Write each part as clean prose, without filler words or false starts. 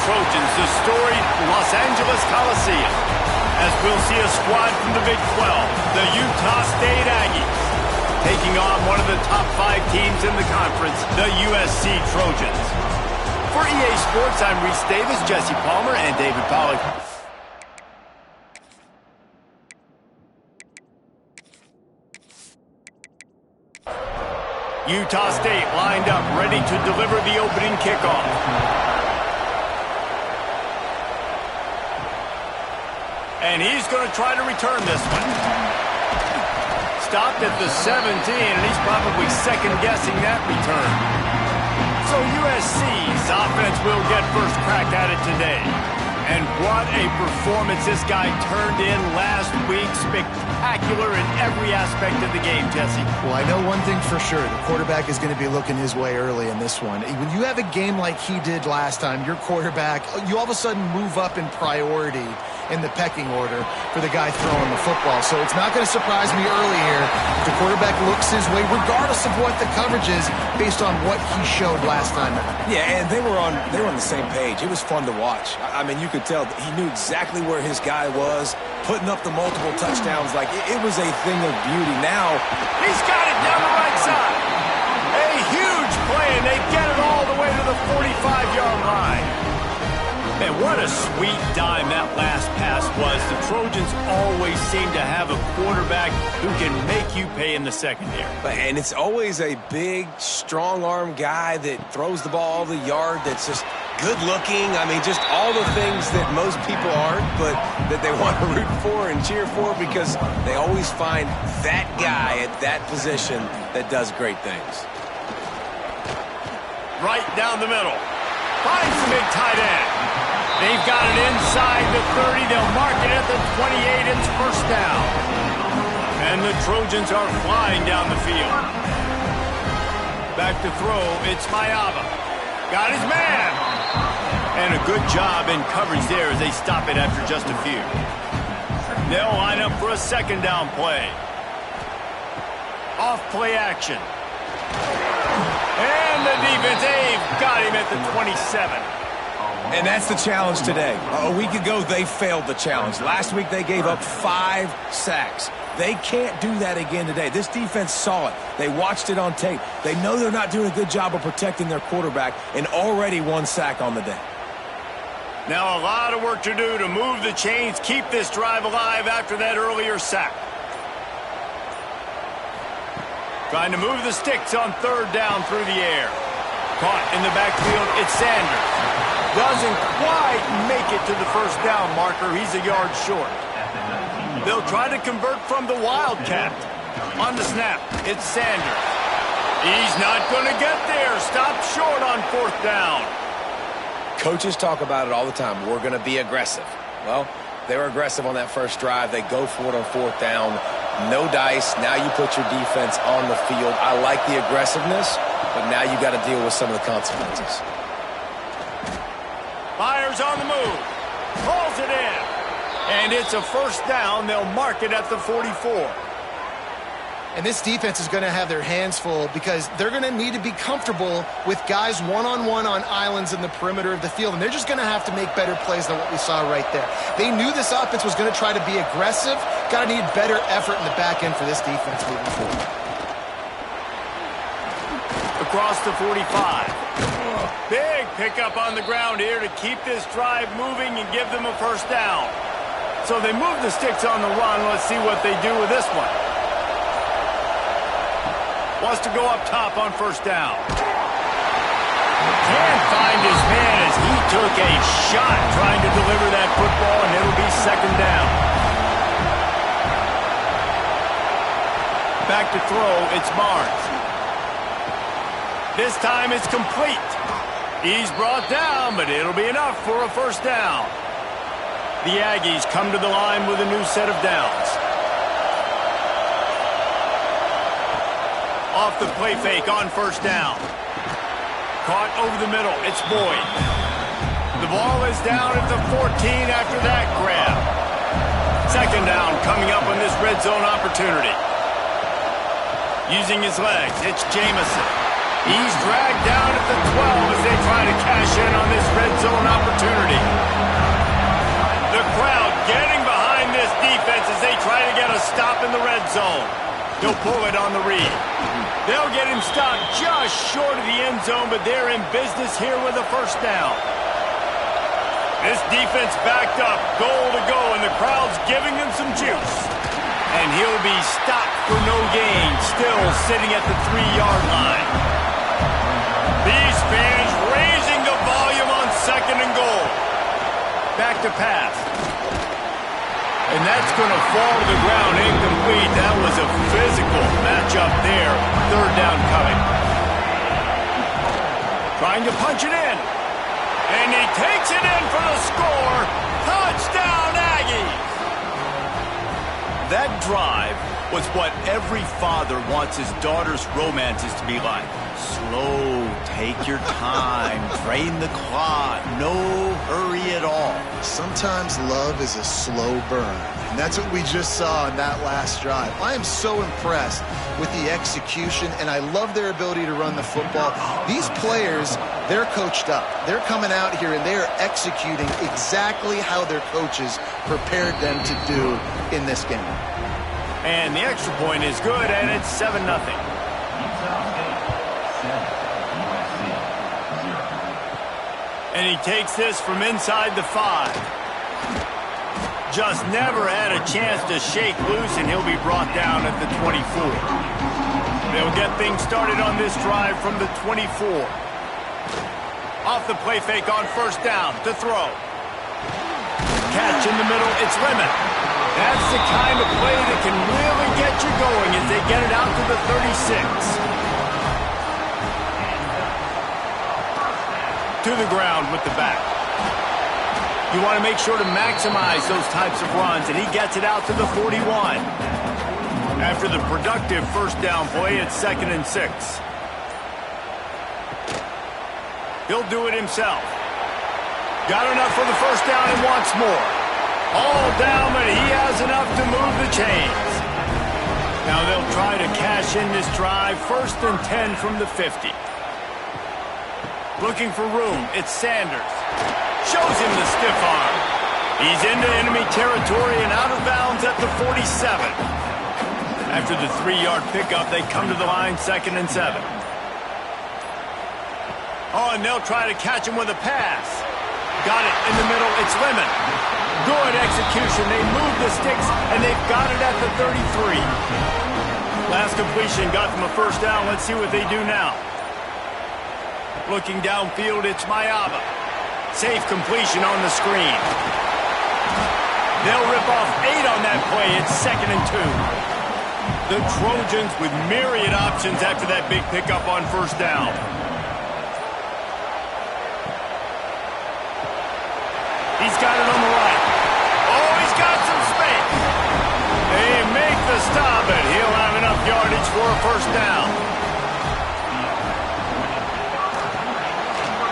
Trojans, the storied Los Angeles Coliseum, as we'll see a squad from the Big 12, the Utah State Aggies, taking on one of the top 5 teams in the conference, the USC Trojans. For EA Sports, I'm Reese Davis, Jesse Palmer, and David Pollack. Utah State lined up, ready to deliver the opening kickoff. And he's going to try to return this one. Stopped at the 17, and he's probably second-guessing that return. So USC's offense will get first crack at it today. And what a performance this guy turned in last week. Spectacular in every aspect of the game, Jesse. Well, I know one thing for sure. The quarterback is going to be looking his way early in this one. When you have a game like he did last time, your quarterback, you all of a sudden move up in priority in the pecking order for the guy throwing the football. So it's not going to surprise me early here if the quarterback looks his way, regardless of what the coverage is, based on what he showed last time. Yeah, and they were on the same page. It was fun to watch. I mean, you could tell that he knew exactly where his guy was, putting up the multiple touchdowns. Like, it was a thing of beauty. Now, he's got it down the right side. A huge play, and they get it all the way to the 45-yard line. And what a sweet dime that last pass was. The Trojans always seem to have a quarterback who can make you pay in the secondary. And it's always a big, strong-arm guy that throws the ball all the yard, that's just good-looking. I mean, just all the things that most people aren't, but that they want to root for and cheer for, because they always find that guy at that position that does great things. Right down the middle. Finds the big tight end. They've got it inside the 30. They'll mark it at the 28. It's first down. And the Trojans are flying down the field. Back to throw. It's Mayava. Got his man. And a good job in coverage there as they stop it after just a few. They'll line up for a second down play. Off play action. And the defense, they've got him at the 27. And that's the challenge today. A week ago, they failed the challenge. Last week, they gave up 5 sacks. They can't do that again today. This defense saw it. They watched it on tape. They know they're not doing a good job of protecting their quarterback, and already 1 sack on the day. Now a lot of work to do to move the chains, keep this drive alive after that earlier sack. Trying to move the sticks on third down through the air. Caught in the backfield, it's Sanders. Doesn't quite make it to the first down marker. He's a yard short. They'll try to convert from the Wildcat. On the snap, it's Sanders. He's not going to get there. Stopped short on fourth down. Coaches talk about it all the time. We're going to be aggressive. Well, they were aggressive on that first drive. They go for it on fourth down. No dice. Now you put your defense on the field. I like the aggressiveness, but now you got to deal with some of the consequences. Myers on the move. Pulls it in. And it's a first down. They'll mark it at the 44. And this defense is going to have their hands full because they're going to need to be comfortable with guys one-on-one on islands in the perimeter of the field. And they're just going to have to make better plays than what we saw right there. They knew this offense was going to try to be aggressive. Got to need better effort in the back end for this defense moving forward. Across the 45. Big pickup on the ground here to keep this drive moving and give them a first down. So they move the sticks on the run. Let's see what they do with this one. Wants to go up top on first down. Can't find his man as he took a shot trying to deliver that football, and it'll be second down. Back to throw, it's Barnes. This time it's complete. He's brought down, but it'll be enough for a first down. The Aggies come to the line with a new set of downs. Off the play fake on first down. Caught over the middle. It's Boyd. The ball is down at the 14 after that grab. Second down coming up on this red zone opportunity. Using his legs, it's Jamison. He's dragged down at the 12 as they try to cash in on this red zone opportunity. The crowd getting behind this defense as they try to get a stop in the red zone. He'll pull it on the read. They'll get him stopped just short of the end zone, but they're in business here with a first down. This defense backed up, goal to go, and the crowd's giving them some juice. And he'll be stopped for no gain, still sitting at the 3-yard line. These fans raising the volume on 2nd and goal. Back to pass. And that's going to fall to the ground incomplete. That was a physical matchup there. 3rd down coming. Trying to punch it in. And he takes it in for the score. Touchdown, Aggies! That drive was what every father wants his daughter's romances to be like. Slow, take your time, drain the clock, no hurry at all. Sometimes love is a slow burn, and that's what we just saw in that last drive. I am so impressed with the execution, and I love their ability to run the football. These players, they're coached up. They're coming out here, and they are executing exactly how their coaches prepared them to do in this game. And the extra point is good, and it's 7-0. And he takes this from inside the 5. Just never had a chance to shake loose, and he'll be brought down at the 24. They'll get things started on this drive from the 24. Off the play fake on first down to throw. Catch in the middle, it's Lemon. That's the kind of play that can really get you going as they get it out to the 36. To the ground with the back. You want to make sure to maximize those types of runs, and he gets it out to the 41. After the productive first down play, it's 2nd and 6. He'll do it himself. Got enough for the first down and wants more. All down, but he has enough to move the chains. Now they'll try to cash in this drive. 1st and 10 from the 50. Looking for room, it's Sanders. Shows him the stiff arm. He's into enemy territory and out of bounds at the 47. After the 3-yard pickup, they come to the line 2nd and 7. Oh, and they'll try to catch him with a pass. Got it in the middle, it's Lemon. Good execution, they move the sticks, and they've got it at the 33. Last completion got them a first down. Let's see what they do now. Looking downfield, it's Mayaba. Safe completion on the screen. They'll rip off 8 on that play. It's 2nd and 2. The Trojans with myriad options after that big pickup on first down. He's got it on the right. Oh, he's got some space. They make the stop, but he'll have enough yardage for a first down.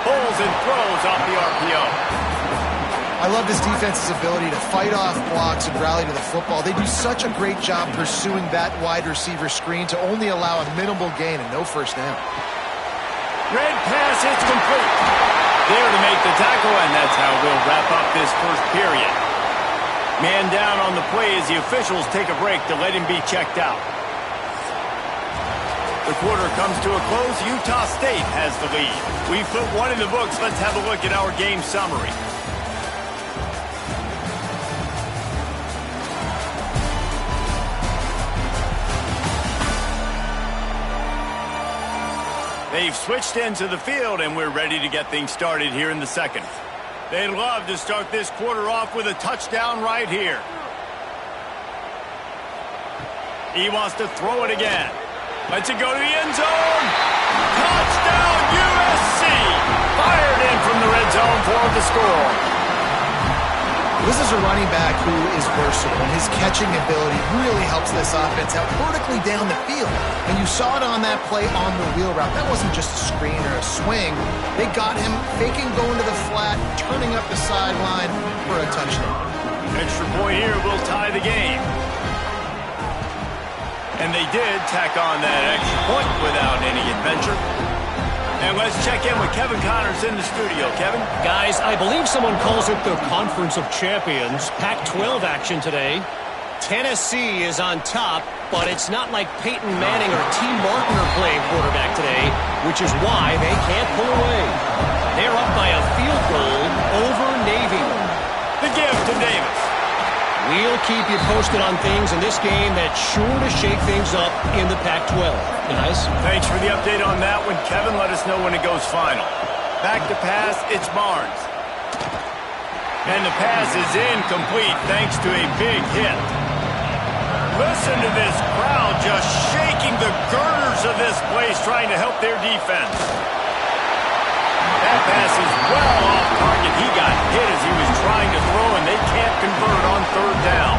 Pulls and throws off the RPO. I love this defense's ability to fight off blocks and rally to the football. They do such a great job pursuing that wide receiver screen to only allow a minimal gain and no first down. Red pass, it's complete. There to make the tackle, and that's how we'll wrap up this first period. Man down on the play as the officials take a break to let him be checked out. The quarter comes to a close. Utah State has the lead. We've put one in the books. Let's have a look at our game summary. They've switched into the field, and we're ready to get things started here in the second. They'd love to start this quarter off with a touchdown right here. He wants to throw it again. Lets it go to the end zone. Touchdown, USC! Fired in from the red zone for the score. This is a running back who is versatile, and his catching ability really helps this offense out vertically down the field. And you saw it on that play on the wheel route. That wasn't just a screen or a swing. They got him faking going to the flat, turning up the sideline for a touchdown. Extra point here will tie the game. And they did tack on that extra point without any adventure. And let's check in with Kevin Connors in the studio. Kevin? Guys, I believe someone calls it the Conference of Champions. Pac-12 action today. Tennessee is on top, but it's not like Peyton Manning or T. Martin are playing quarterback today, which is why they can't pull away. They're up by a field goal over Navy. The give to Davis. We'll keep you posted on things in this game that's sure to shake things up in the Pac-12. Guys? Thanks for the update on that one, Kevin. Let us know when it goes final. Back to pass, it's Barnes. And the pass is incomplete thanks to a big hit. Listen to this crowd just shaking the girders of this place trying to help their defense. That pass is well off target. He got hit as he was trying to throw, and they can't convert on third down.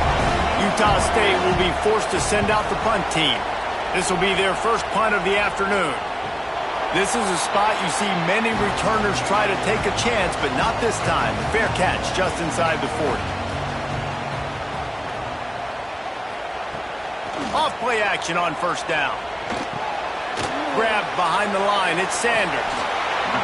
Utah State will be forced to send out the punt team. This will be their first punt of the afternoon. This is a spot you see many returners try to take a chance, but not this time. A fair catch just inside the 40. Off play action on first down. Grabbed behind the line. It's Sanders.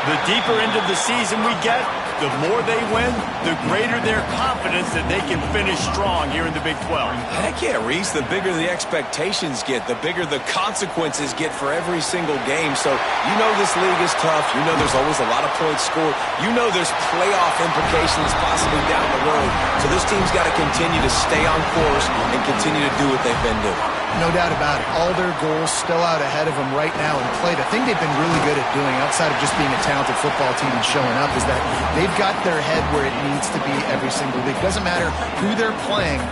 The deeper into the season we get, the more they win, the greater their confidence that they can finish strong here in the Big 12. Heck yeah, Reese. The bigger the expectations get, the bigger the consequences get for every single game. So you know this league is tough. You know there's always a lot of points scored. You know there's playoff implications possibly down the road. So this team's got to continue to stay on course and continue to do what they've been doing. No doubt about it. All their goals still out ahead of them right now in play. The thing they've been really good at doing, outside of just being a talented football team and showing up, is that they've got their head where it needs to be every single week. Doesn't matter who they're playing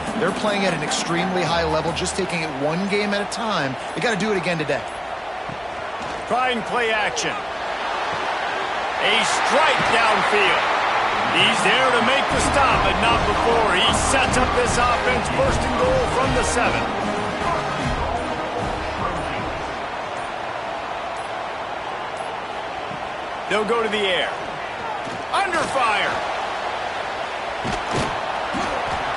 at an extremely high level, just taking it one game at a time. They got to do it again today. Trying play action. A strike downfield. He's there to make the stop, but not before. He sets up this offense first and goal from the 7. They'll go to the air. Under fire.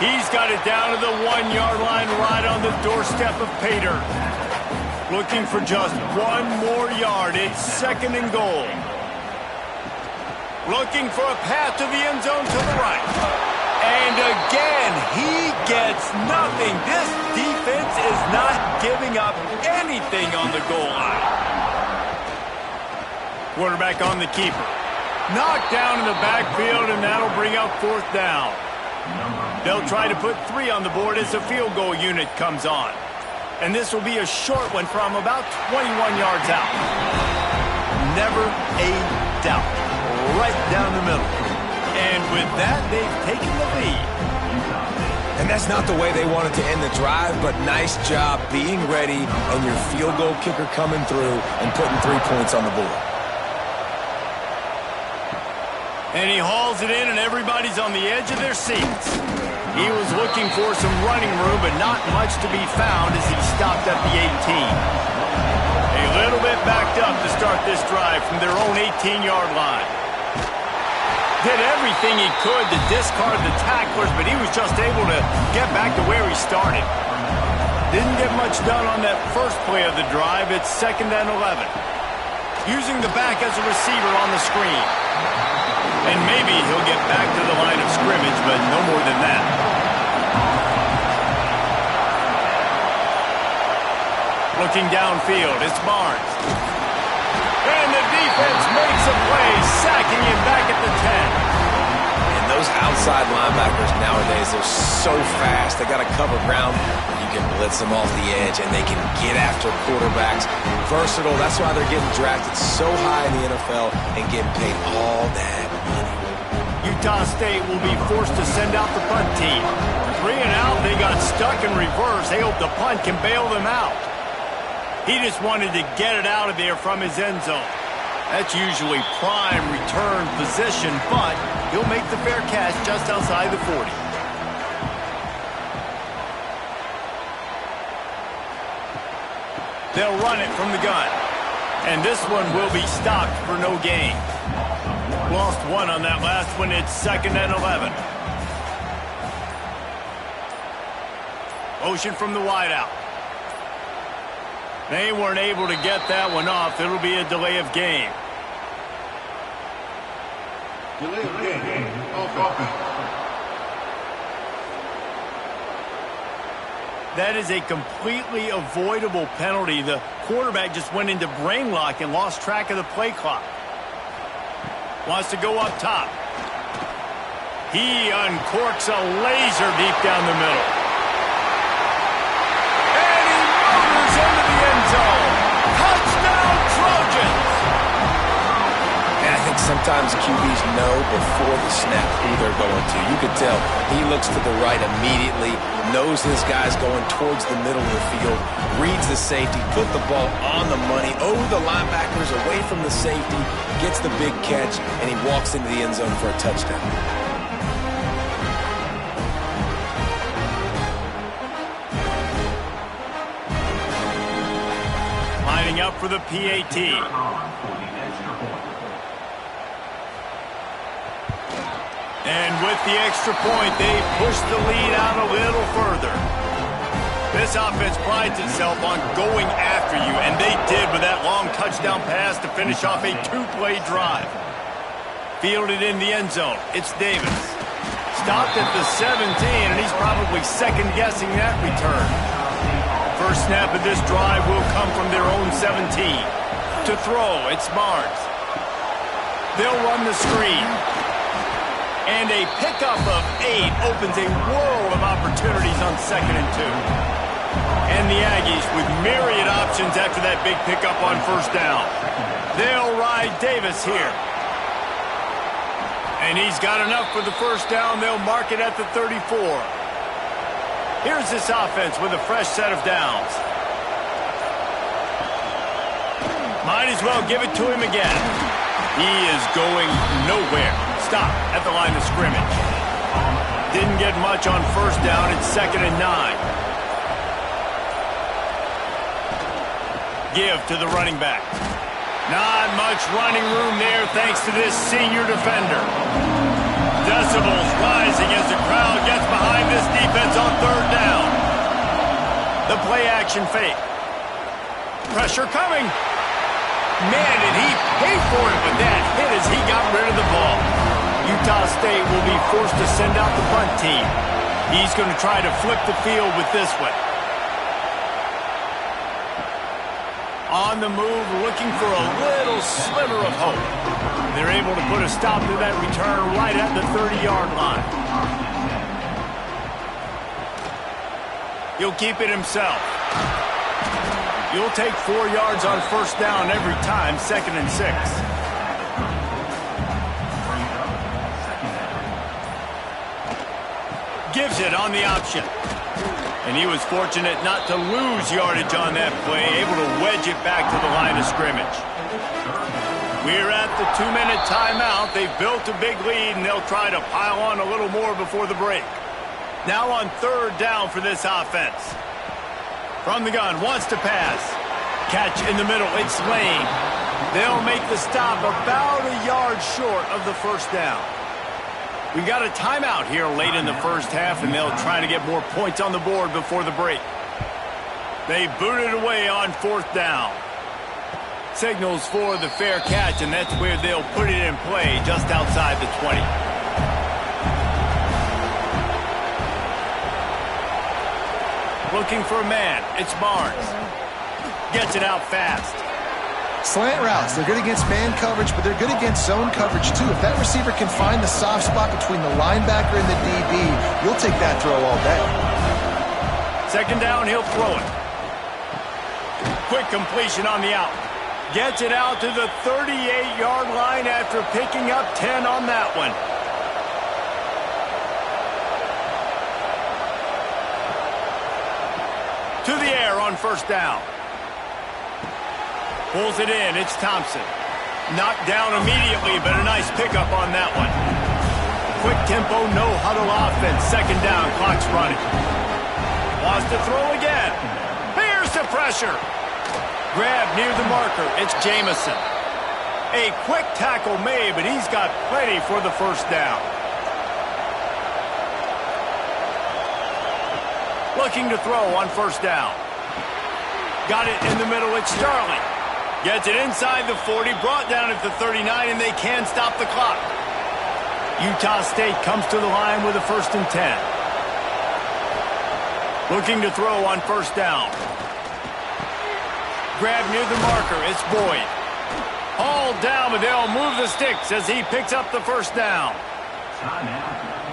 He's got it down to the 1-yard line right on the doorstep of Pater. Looking for just one more yard. It's second and goal. Looking for a path to the end zone to the right. And again, he gets nothing. This defense is not giving up anything on the goal line. Quarterback on the keeper. Knocked down in the backfield, and that'll bring up fourth down. They'll try to put 3 on the board as the field goal unit comes on. And this will be a short one from about 21 yards out. Never a doubt. Right down the middle. And with that, they've taken the lead. And that's not the way they wanted to end the drive, but nice job being ready and your field goal kicker coming through and putting 3 points on the board. And he hauls it in, and everybody's on the edge of their seats. He was looking for some running room, but not much to be found as he stopped at the 18. A little bit backed up to start this drive from their own 18-yard line. Did everything he could to discard the tacklers, but he was just able to get back to where he started. Didn't get much done on that first play of the drive. It's second and 11. Using the back as a receiver on the screen. And maybe he'll get back to the line of scrimmage, but no more than that. Looking downfield, it's Barnes. And the defense makes a play, sacking him back at the 10. And those outside linebackers nowadays, they're so fast. They got to cover ground. You can blitz them off the edge, and they can get after quarterbacks. Versatile. That's why they're getting drafted so high in the NFL and getting paid all that money. Utah State will be forced to send out the punt team. 3 and out, they got stuck in reverse. They hope the punt can bail them out. He just wanted to get it out of there from his end zone. That's usually prime return position, but he'll make the fair catch just outside the 40. They'll run it from the gun. And this one will be stopped for no gain. Lost 1 on that last one. It's second and 11. Motion from the wideout. They weren't able to get that one off. It'll be a delay of game. That is a completely avoidable penalty. The quarterback just went into brain lock and lost track of the play clock. Wants to go up top. He uncorks a laser deep down the middle. And he motors into the end zone. Touchdown, Trojans! And I think sometimes QBs know before the snap who they're going to. You could tell he looks to the right immediately, knows his guy's going towards the middle of the field, reads the safety, put the ball on the money, over the linebackers, away from the safety, gets the big catch, and he walks into the end zone for a touchdown. Lining up for the PAT. And with the extra point, they push the lead out a little further. This offense prides itself on going after you, and they did with that long touchdown pass to finish off a two-play drive. Fielded in the end zone. It's Davis. Stopped at the 17, and he's probably second-guessing that return. First snap of this drive will come from their own 17. To throw, it's Barnes. They'll run the screen. And a pickup of 8 opens a world of opportunities on 2nd and 2. And the Aggies with myriad options after that big pickup on first down. They'll ride Davis here. And he's got enough for the first down. They'll mark it at the 34. Here's this offense with a fresh set of downs. Might as well give it to him again. He is going nowhere. Stop at the line of scrimmage. Didn't get much on first down. It's 2nd and 9. Give to the running back. Not much running room there thanks to this senior defender. Decibels rising as the crowd gets behind this defense on third down. The play action fake. Pressure coming. Man, did he pay for it with that hit as he got rid of the ball. Utah State will be forced to send out the punt team. He's going to try to flip the field with this one. On the move, looking for a little sliver of hope. They're able to put a stop to that return right at the 30-yard line. He'll keep it himself. You'll take 4 yards on first down every time, 2nd and 6. Gives it on the option. And he was fortunate not to lose yardage on that play, able to wedge it back to the line of scrimmage. We're at the 2-minute timeout. They've built a big lead, and they'll try to pile on a little more before the break. Now on third down for this offense. From the gun, wants to pass. Catch in the middle, it's Lane. They'll make the stop about a yard short of the first down. We got a timeout here late in the first half, and they'll try to get more points on the board before the break. They boot it away on fourth down. Signals for the fair catch, and that's where they'll put it in play just outside the 20. Looking for a man. It's Barnes. Gets it out fast. Slant routes, they're good against man coverage, but they're good against zone coverage too. If that receiver can find the soft spot between the linebacker and the DB, you'll take that throw all day. Second down, he'll throw it. Quick completion on the out. Gets it out to the 38-yard line after picking up 10 on that one. To the air on first down. Pulls it in. It's Thompson. Knocked down immediately, but a nice pickup on that one. Quick tempo, no huddle offense. Second down, clock's running. Wants to throw again. Here's the pressure. Grab near the marker. It's Jamison. A quick tackle made, but he's got plenty for the first down. Looking to throw on first down. Got it in the middle. It's Starling. Gets it inside the 40, brought down at the 39, and they can stop the clock. Utah State comes to the line with a 1st and 10. Looking to throw on 1st down. Grab near the marker. It's Boyd. Hauled down, but they'll move the sticks as he picks up the 1st down.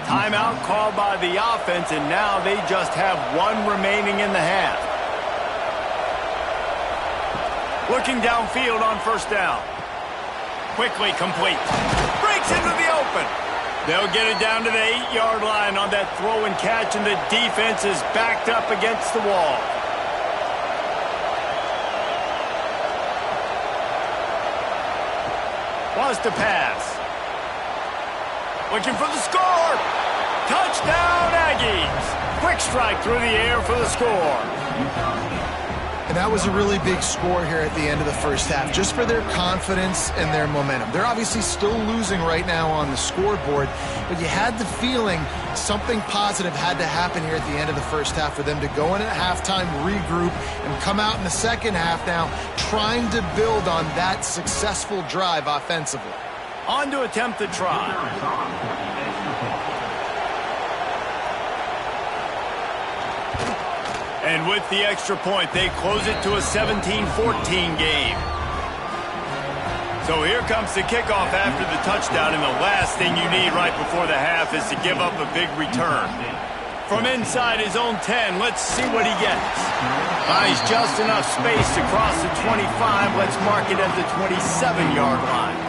Timeout called by the offense, and now they just have 1 remaining in the half. Looking downfield on 1st down. Quickly complete. Breaks into the open. They'll get it down to the 8-yard line on that throw and catch, and the defense is backed up against the wall. Wants to pass. Looking for the score. Touchdown, Aggies. Quick strike through the air for the score. And that was a really big score here at the end of the 1st half, just for their confidence and their momentum. They're obviously still losing right now on the scoreboard, but you had the feeling something positive had to happen here at the end of the 1st half for them to go in at halftime, regroup, and come out in the 2nd half now trying to build on that successful drive offensively. On to attempt the try. And with the extra point, they close it to a 17-14 game. So here comes the kickoff after the touchdown, and the last thing you need right before the half is to give up a big return. From inside his own 10, let's see what he gets. Buys just enough space to cross the 25. Let's mark it at the 27-yard line.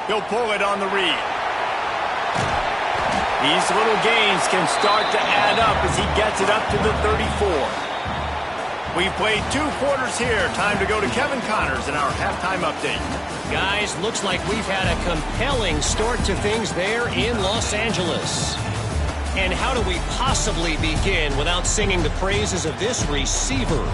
He'll pull it on the read. These little gains can start to add up as he gets it up to the 34. We've played 2 quarters here. Time to go to Kevin Connors in our halftime update. Guys, looks like we've had a compelling start to things there in Los Angeles. And how do we possibly begin without singing the praises of this receiver?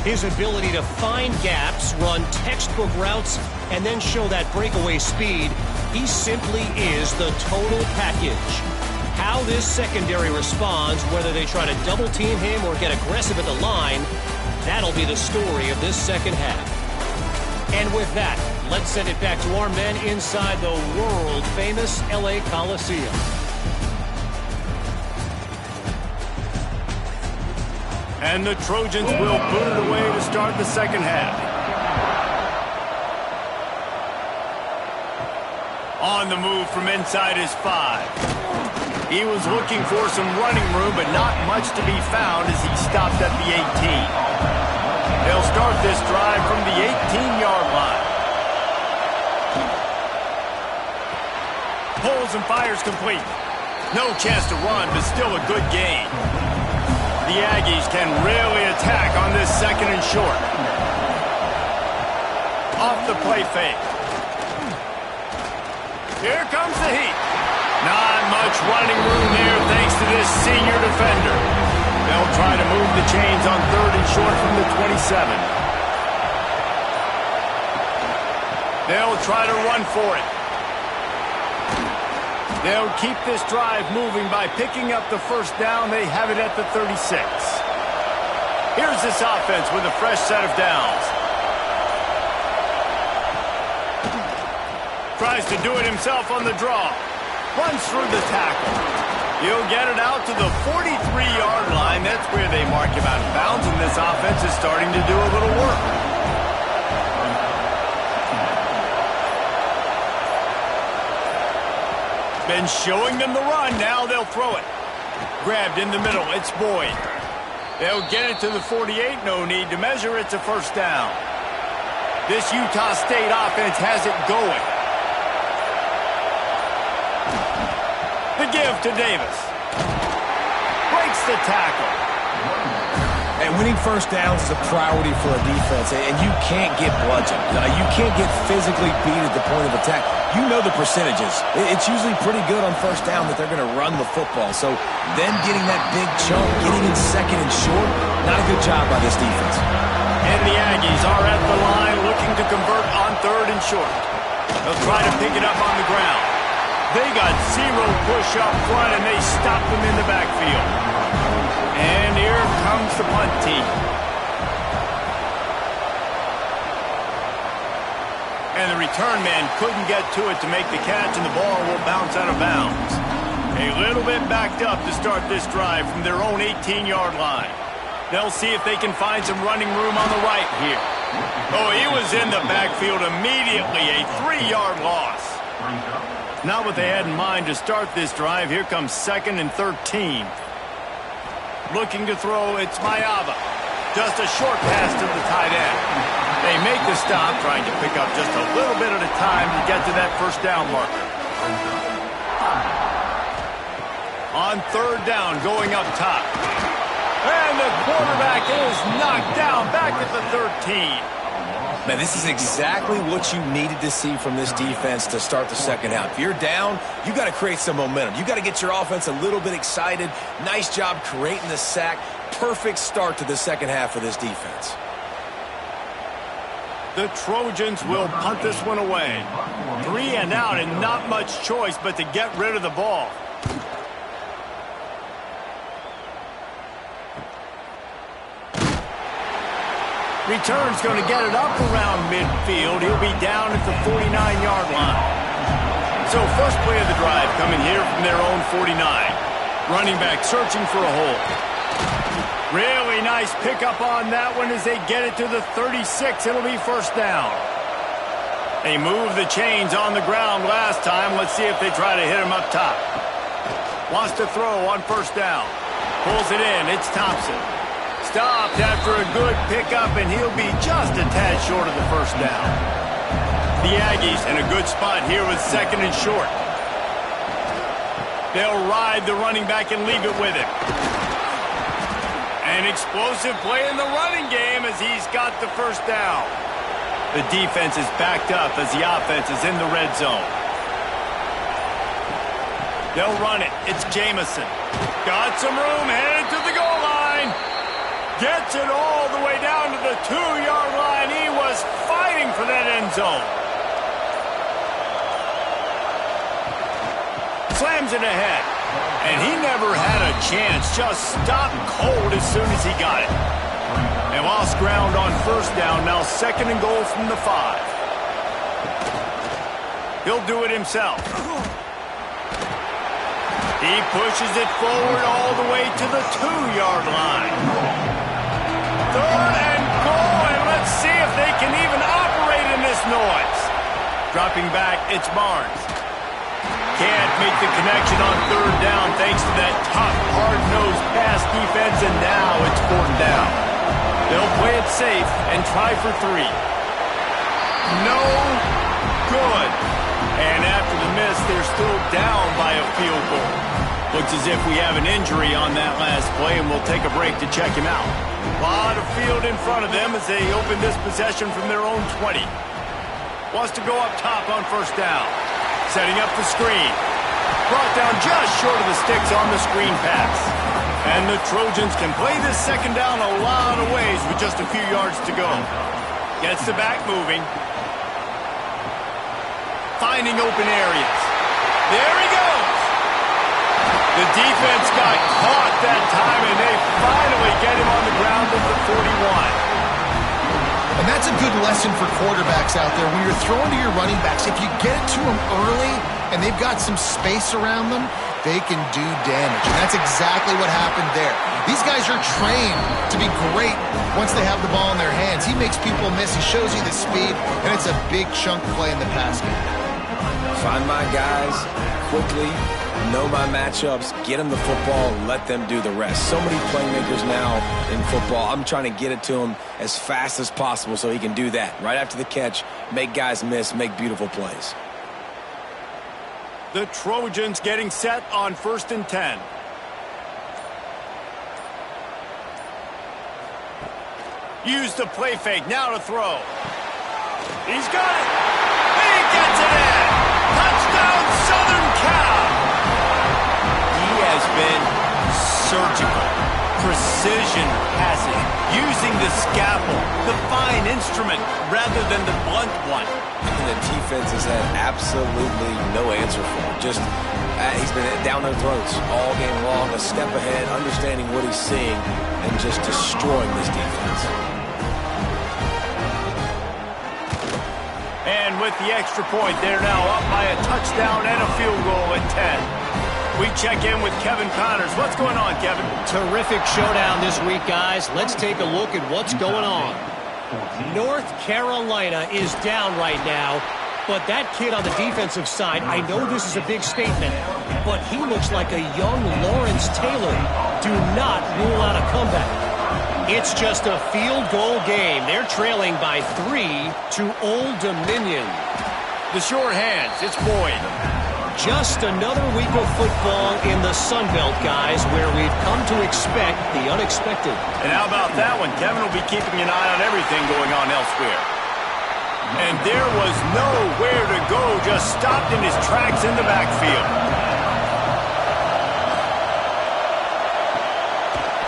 His ability to find gaps, run textbook routes, and then show that breakaway speed. He simply is the total package. How this secondary responds, whether they try to double-team him or get aggressive at the line, that'll be the story of this 2nd half. And with that, let's send it back to our men inside the world-famous LA Coliseum. And the Trojans will boot it away to start the 2nd half. On the move from inside his 5. He was looking for some running room, but not much to be found as he stopped at the 18. They'll start this drive from the 18-yard line. Pulls and fires complete. No chance to run, but still a good gain. The Aggies can really attack on this 2nd and short. Off the play fake. Here comes the heat. Not much running room there thanks to this senior defender. They'll try to move the chains on 3rd and short from the 27. They'll try to run for it. They'll keep this drive moving by picking up the 1st down. They have it at the 36. Here's this offense with a fresh set of downs. Tries to do it himself on the draw. Runs through the tackle. He'll get it out to the 43-yard line. That's where they mark him out of bounds, and this offense is starting to do a little work. Been showing them the run. Now they'll throw it. Grabbed in the middle. It's Boyd. They'll get it to the 48. No need to measure. It's a 1st down. This Utah State offense has it going. The give to Davis. Breaks the tackle. And winning 1st downs is a priority for a defense, and you can't get bludgeoned. You can't get physically beat at the point of attack. You know the percentages. It's usually pretty good on 1st down that they're going to run the football. So them getting that big chunk, getting in 2nd and short, not a good job by this defense. And the Aggies are at the line looking to convert on 3rd and short. They'll try to pick it up on the ground. They got 0 push up front, and they stopped them in the backfield. And here comes the punt team. And the return man couldn't get to it to make the catch, and the ball will bounce out of bounds. A little bit backed up to start this drive from their own 18-yard line. They'll see if they can find some running room on the right here. Oh, he was in the backfield immediately, a 3-yard loss. Not what they had in mind to start this drive. Here comes 2nd and 13. Looking to throw, it's Mayava. Just a short pass to the tight end. They make the stop, trying to pick up just a little bit at a time to get to that first down marker. On 3rd down, going up top. And the quarterback is knocked down back at the 13. Man, this is exactly what you needed to see from this defense to start the second half. If you're down, you got to create some momentum. You got to get your offense a little bit excited. Nice job creating the sack. Perfect start to the second half of this defense. The Trojans will punt this one away. 3 and out, and not much choice but to get rid of the ball. Return's going to get it up around midfield. He'll be down at the 49-yard line. So first play of the drive coming here from their own 49. Running back searching for a hole. Really nice pickup on that one as they get it to the 36. It'll be first down. They moved the chains on the ground last time. Let's see if they try to hit him up top. Wants to throw on first down. Pulls it in. It's Thompson. Stopped after a good pickup, and he'll be just a tad short of the first down. The Aggies in a good spot here with 2nd and short. They'll ride the running back and leave it with him. An explosive play in the running game as he's got the first down. The defense is backed up as the offense is in the red zone. They'll run it. It's Jamison. Got some room, headed to the goal line. Gets it all the way down to the 2-yard line. He was fighting for that end zone. Slams it ahead. And he never had a chance. Just stopped cold as soon as he got it. They lost ground on first down. Now 2nd and goal from the 5. He'll do it himself. He pushes it forward all the way to the 2-yard line. 3rd and goal, and let's see if they can even operate in this noise. Dropping back, it's Barnes. Can't make the connection on 3rd down thanks to that tough, hard-nosed pass defense, and now it's 4th down. They'll play it safe and try for 3. No good. And after the miss, they're still down by a field goal. Looks as if we have an injury on that last play, and we'll take a break to check him out. A lot of field in front of them as they open this possession from their own 20. Wants to go up top on first down. Setting up the screen. Brought down just short of the sticks on the screen pass. And the Trojans can play this second down a lot of ways with just a few yards to go. Gets the back moving. Finding open areas. There he goes. The defense got caught that time, and they finally get him on the ground at the 41. And that's a good lesson for quarterbacks out there. When you're throwing to your running backs, if you get it to them early and they've got some space around them, they can do damage. And that's exactly what happened there. These guys are trained to be great once they have the ball in their hands. He makes people miss. He shows you the speed, and it's a big chunk play in the pass game. Find my guys quickly. Know my matchups, get them the football, let them do the rest. So many playmakers now in football. I'm trying to get it to him as fast as possible so he can do that. Right after the catch, make guys miss, make beautiful plays. The Trojans getting set on 1st and 10. Use the play fake, now to throw. He's got it. He gets it in. Touchdown, Southern Cal. Has been surgical, precision passing, using the scalpel, the fine instrument, rather than the blunt one. And the defense has had absolutely no answer for him. Just, he's been down their throats all game long, a step ahead, understanding what he's seeing, and just destroying this defense. And with the extra point, they're now up by a touchdown and a field goal at 10. We check in with Kevin Connors. What's going on, Kevin? Terrific showdown this week, guys. Let's take a look at what's going on. North Carolina is down right now, but that kid on the defensive side, I know this is a big statement, but he looks like a young Lawrence Taylor. Do not rule out a comeback. It's just a field goal game. They're trailing by 3 to Old Dominion. The short hands, it's Boyd. Just another week of football in the Sun Belt, guys, where we've come to expect the unexpected. And how about that one? Kevin will be keeping an eye on everything going on elsewhere. And there was nowhere to go, just stopped in his tracks in the backfield.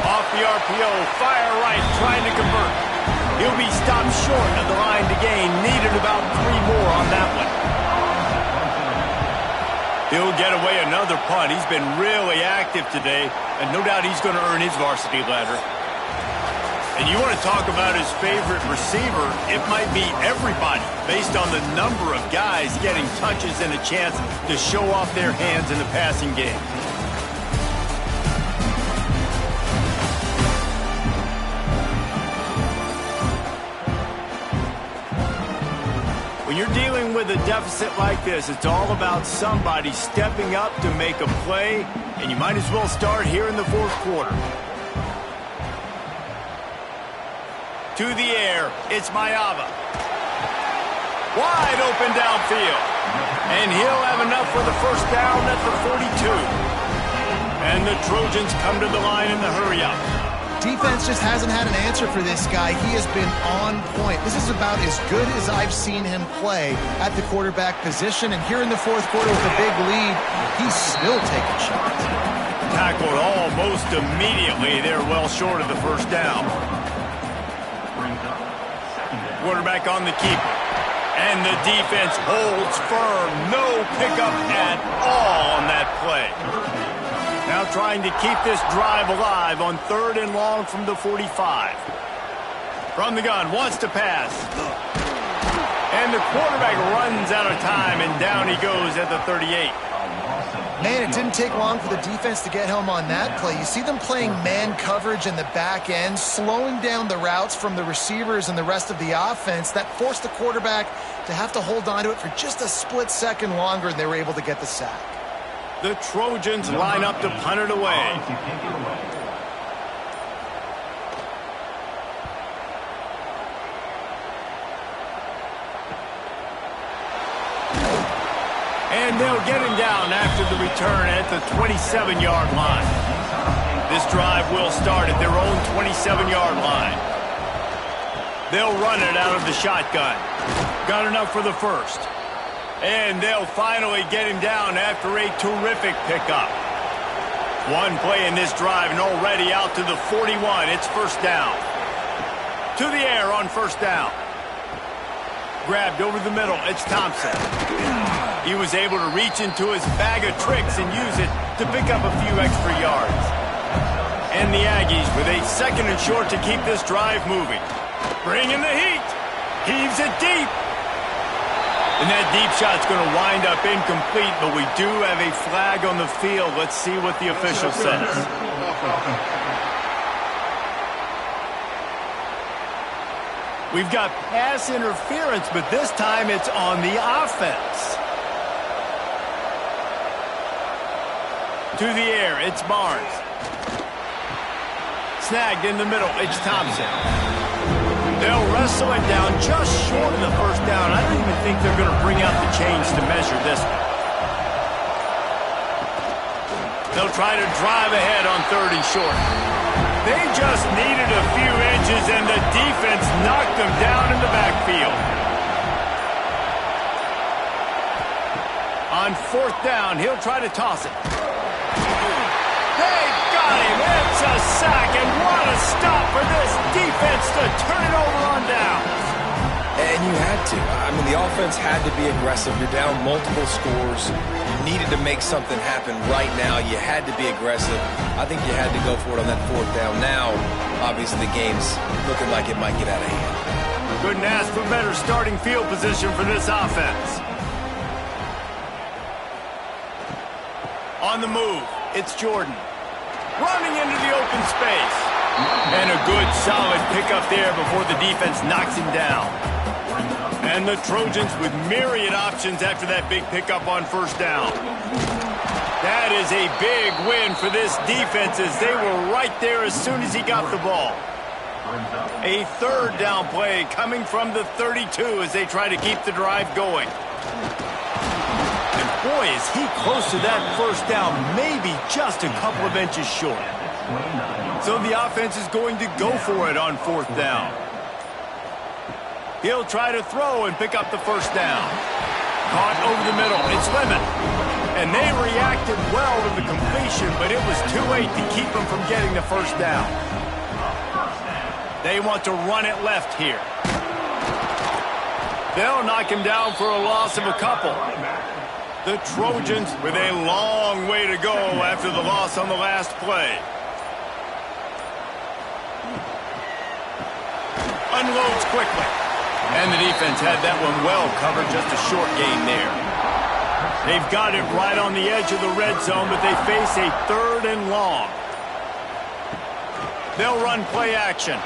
Off the RPO, fire right, trying to convert. He'll be stopped short of the line to gain. Needed about 3 more on that one. He'll get away another punt. He's been really active today, and no doubt he's going to earn his varsity ladder. And you want to talk about his favorite receiver, it might be everybody, based on the number of guys getting touches and a chance to show off their hands in the passing game. When you're dealing with a deficit like this, it's all about somebody stepping up to make a play, and you might as well start here in the fourth quarter. To the air, it's Mayava. Wide open downfield. And he'll have enough for the first down at the 42. And the Trojans come to the line in the hurry-up. Defense just hasn't had an answer for this guy. He has been on point. This is about as good as I've seen him play at the quarterback position. And here in the fourth quarter with a big lead, he's still taking shots. Tackled almost immediately. They're well short of the first down. Quarterback on the keeper. And the defense holds firm. No pickup at all on that play. Now trying to keep this drive alive on 3rd and long from the 45. From the gun, wants to pass. And the quarterback runs out of time, and down he goes at the 38. Man, it didn't take long for the defense to get home on that play. You see them playing man coverage in the back end, slowing down the routes from the receivers and the rest of the offense. That forced the quarterback to have to hold on to it for just a split second longer, and they were able to get the sack. The Trojans line up to punt it away. And they'll get him down after the return at the 27-yard line. This drive will start at their own 27-yard line. They'll run it out of the shotgun. Got enough for the first. And they'll finally get him down after a terrific pickup. One play in this drive and already out to the 41. It's first down. To the air on first down. Grabbed over the middle. It's Thompson. He was able to reach into his bag of tricks and use it to pick up a few extra yards. And the Aggies with a 2nd and short to keep this drive moving. Bringing the heat. Heaves it deep. And that deep shot's going to wind up incomplete, but we do have a flag on the field. Let's see what the official says. We've got pass interference, but this time it's on the offense. To the air, it's Barnes. Snagged in the middle, it's Thompson. They'll wrestle it down just short of the first down. I don't even think they're going to bring out the chains to measure this one. They'll try to drive ahead on 3rd and short. They just needed a few inches, and the defense knocked them down in the backfield. On 4th down, he'll try to toss it. They got him. It's a sack, and what a stop for this defense to turn it over on downs. And you had to. I mean, the offense had to be aggressive. You're down multiple scores. You needed to make something happen right now. You had to be aggressive. I think you had to go for it on that 4th down. Now, obviously, the game's looking like it might get out of hand. Couldn't ask for better starting field position for this offense. On the move, it's Jordan. Running into the open space. And a good, solid pickup there before the defense knocks him down. And the Trojans with myriad options after that big pickup on first down. That is a big win for this defense as they were right there as soon as he got the ball. A third down play coming from the 32 as they try to keep the drive going. And boy, is he close to that first down, maybe just a couple of inches short. So the offense is going to go for it on fourth down. He'll try to throw and pick up the first down. Caught over the middle. It's Lemon. And they reacted well to the completion, but it was too late to keep them from getting the first down. They want to run it left here. They'll knock him down for a loss of a couple. The Trojans with a long way to go after the loss on the last play. Unloads quickly. And the defense had that one well covered, just a short gain there. They've got it right on the edge of the red zone, but they face a third and long. They'll run play action.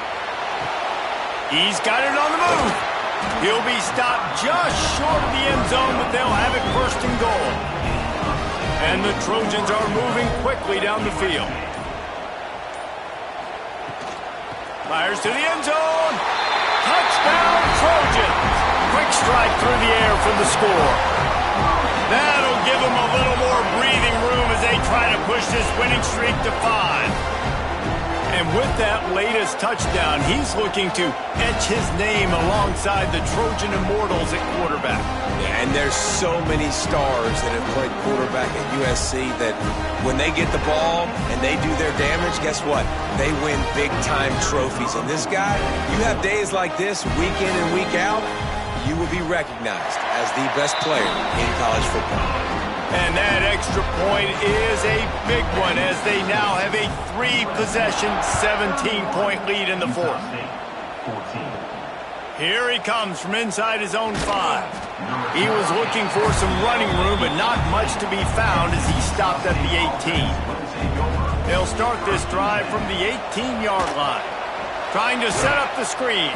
He's got it on the move. He'll be stopped just short of the end zone, but they'll have it first and goal. And the Trojans are moving quickly down the field. Fires to the end zone. Touchdown, Trojans. Quick strike through the air for the score. That'll give them a little more breathing room as they try to push this winning streak to 5. And with that latest touchdown, he's looking to etch his name alongside the Trojan Immortals at quarterback. Yeah, and there's so many stars that have played quarterback at USC that when they get the ball and they do their damage, guess what? They win big-time trophies. And this guy, you have days like this, week in and week out, you will be recognized as the best player in college football. And that extra point is a big one as they now have a 3-possession, 17-point lead in the fourth. Here he comes from inside his own 5. He was looking for some running room, but not much to be found as he stopped at the 18. They'll start this drive from the 18-yard line, trying to set up the screen.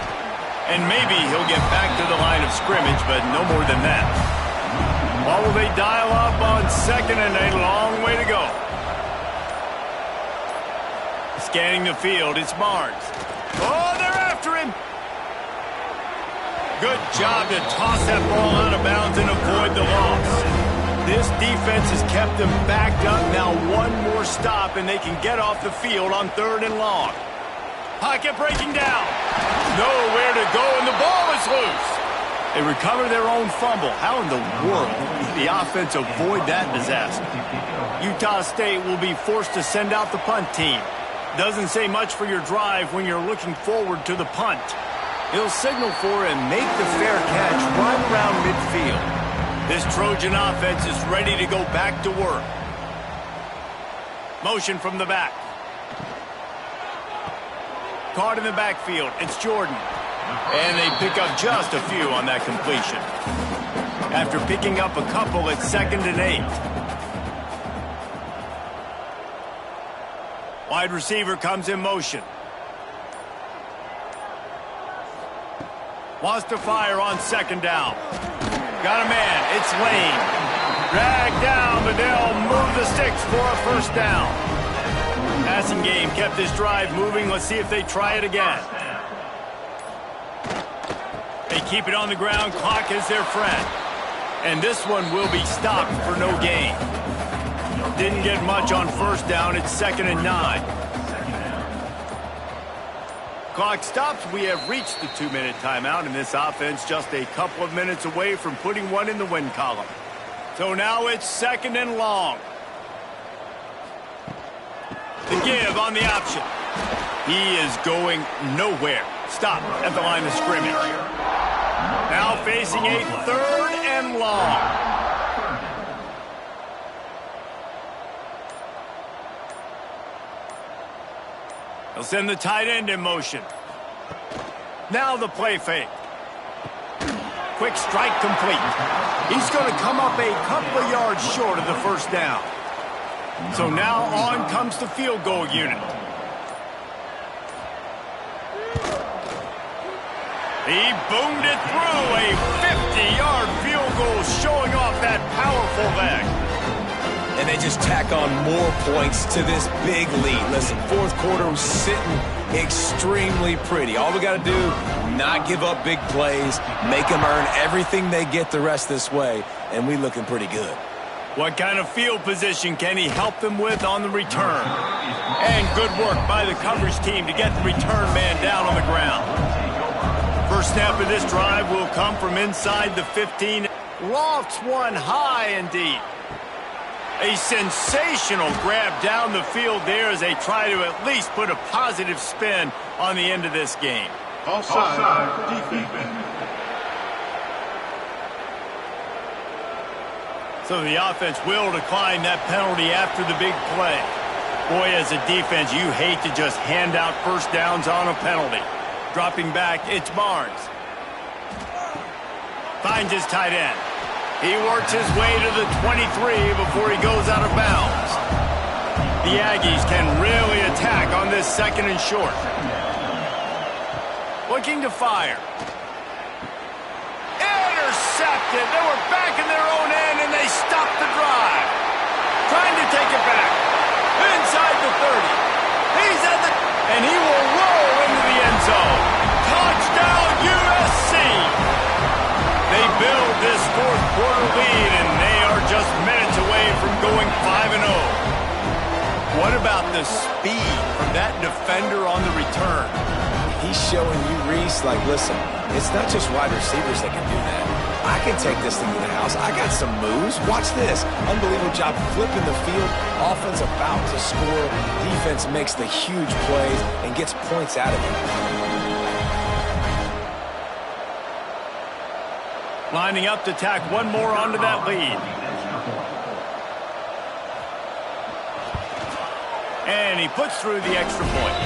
And maybe he'll get back to the line of scrimmage, but no more than that. Or will they dial up on second and a long way to go? Scanning the field, it's Barnes. Oh, they're after him. Good job to toss that ball out of bounds and avoid the loss. This defense has kept them backed up. Now one more stop and they can get off the field on third and long. Pocket breaking down. Nowhere to go and the ball is loose. They recover their own fumble. How in the world did the offense avoid that disaster? Utah State will be forced to send out the punt team. Doesn't say much for your drive when you're looking forward to the punt. He'll signal for and make the fair catch right around midfield. This Trojan offense is ready to go back to work. Motion from the back. Caught in the backfield. It's Jordan. And they pick up just a few on that completion. After picking up a couple, it's 2nd and 8. Wide receiver comes in motion. Wants to fire on 2nd down. Got a man. It's Lane. Dragged down, but they'll move the sticks for a first down. Passing game kept this drive moving. Let's see if they try it again. They keep it on the ground. Clock is their friend. And this one will be stopped for no gain. Didn't get much on first down. It's 2nd and 9. Clock stops. We have reached the 2-minute timeout, and this offense just a couple of minutes away from putting one in the win column. So now it's 2nd and long. The give on the option. He is going nowhere. Stop at the line of scrimmage. Now facing a 3rd and long. They'll send the tight end in motion. Now the play fake. Quick strike complete. He's going to come up a couple of yards short of the first down. So now on comes the field goal unit. He boomed it through. A 50-yard field goal showing off that powerful leg. And they just tack on more points to this big lead. Listen, fourth quarter was sitting extremely pretty. All we got to do, not give up big plays, make them earn everything they get the rest this way, and we looking pretty good. What kind of field position can he help them with on the return? And good work by the coverage team to get the return man down on the ground. First snap of this drive will come from inside the 15. Lofts one high and deep. A sensational grab down the field there as they try to at least put a positive spin on the end of this game. Offside defense. So the offense will decline that penalty after the big play. Boy, as a defense, you hate to just hand out first downs on a penalty. Dropping back, it's Barnes. Finds his tight end. He works his way to the 23 before he goes out of bounds. The Aggies can really attack on this second and short. Looking to fire. Intercepted. They were back in their own end, and they stopped the drive. Trying to take it back. Inside the 30. He's at the... And he will roll into the end zone. Touchdown, USC. They build this fourth quarter lead, and they are just minutes away from going 5-0. What about the speed from that defender on the return? He's showing you, Reese, like, listen, it's not just wide receivers that can do that. I can take this thing to the house. I got some moves. Watch this. Unbelievable job flipping the field. Offense about to score. Defense makes the huge plays and gets points out of it. Lining up to tack one more onto that lead. And he puts through the extra point.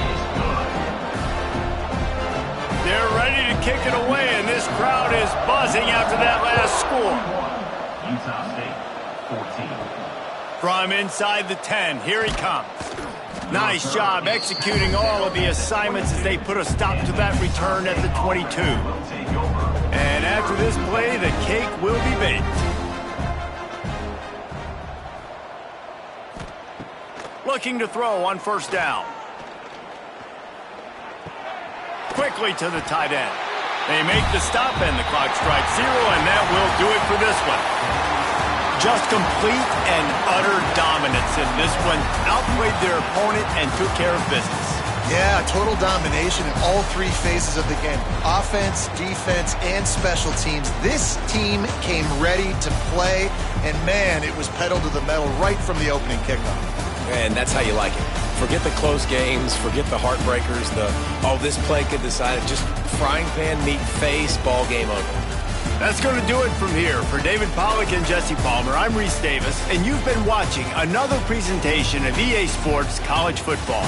They're ready to kick it away, and this crowd is buzzing after that last score. Utah State, 14. From inside the 10, here he comes. Nice job executing all of the assignments as they put a stop to that return at the 22. And after this play, the cake will be baked. Looking to throw on first down. Quickly to the tight end. They make the stop and the clock strikes 0, and that will do it for this one. Just complete and utter dominance in this one. Outplayed their opponent and took care of business. Yeah, total domination in all three phases of the game. Offense, defense, and special teams. This team came ready to play, and man, it was pedal to the metal right from the opening kickoff. And that's how you like it. Forget the close games, forget the heartbreakers, this play could decide it. Just frying pan, meat face, ball game over. That's going to do it from here. For David Pollack and Jesse Palmer, I'm Reese Davis, and you've been watching another presentation of EA Sports College Football.